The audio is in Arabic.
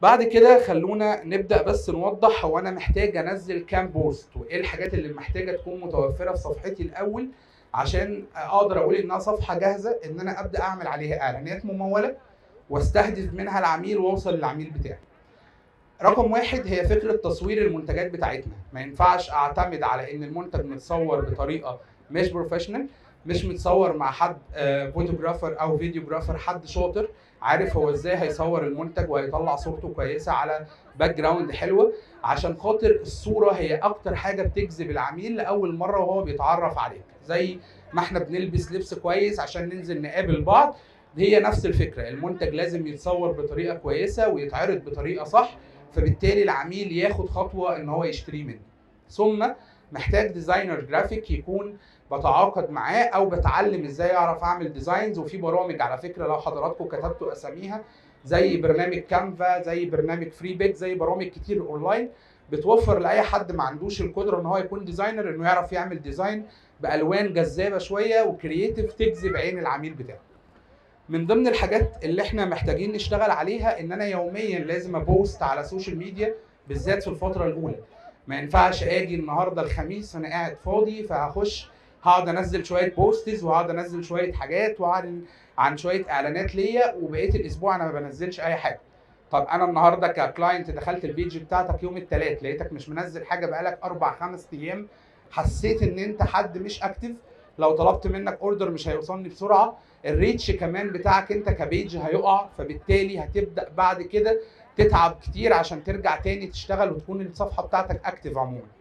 بعد كده خلونا نبدا بس نوضح هو انا محتاج انزل كام بوست وايه الحاجات اللي محتاجه تكون متوفره في صفحتي الاول عشان اقدر اقول انها صفحه جاهزه ان انا ابدا اعمل عليها اعلانات مموله واستهدف منها العميل واوصل للعميل بتاعي. رقم واحد هي فكره تصوير المنتجات بتاعتنا. ما ينفعش اعتمد على ان المنتج متصور بطريقه مش بروفيشنال، مش متصور مع حد فوتوغرافر او فيديوغرافر، حد شاطر عارف هو ازاي هيصور المنتج وهيطلع صورته كويسه على باك جراوند حلوه، عشان خاطر الصوره هي اكتر حاجه بتجذب العميل لاول مره وهو بيتعرف عليك. زي ما احنا بنلبس لبس كويس عشان ننزل نقابل بعض، هي نفس الفكره، المنتج لازم يتصور بطريقه كويسه ويتعرض بطريقه صح، فبالتالي العميل ياخد خطوه ان هو يشتري منه. ثم محتاج ديزاينر جرافيك يكون بتعاقد معاه او بتعلم ازاي اعرف اعمل ديزاينز. وفي برامج على فكره لو حضراتكم كتبتوا اساميها زي برنامج كانفا، زي برنامج فري بيك، زي برامج كتير اونلاين بتوفر لاي حد ما عندوش القدره ان هو يكون ديزاينر انه يعرف يعمل ديزاين بالوان جذابه شويه وكرييتيف تجذب عين العميل بتاعه. من ضمن الحاجات اللي احنا محتاجين نشتغل عليها ان انا يوميا لازم ابوست على السوشيال ميديا بالذات في الفتره الاولى. ما ينفعش اجي النهارده الخميس انا قاعد فاضي فهخش هقعد انزل شويه بوستز وهقعد انزل شويه حاجات واعلن عن شويه اعلانات ليا وبقيه الاسبوع انا ما بنزلش اي حاجه. طب انا النهارده ككلاينت دخلت البيج بتاعتك يوم الثلاث لقيتك مش منزل حاجه بقالك 4-5 ايام، حسيت ان انت حد مش اكتف، لو طلبت منك اوردر مش هيوصلني بسرعه، الريتش كمان بتاعك انت كبيج هيقع، فبالتالي هتبدا بعد كده تتعب كتير عشان ترجع تاني تشتغل وتكون الصفحه بتاعتك اكتف عموما.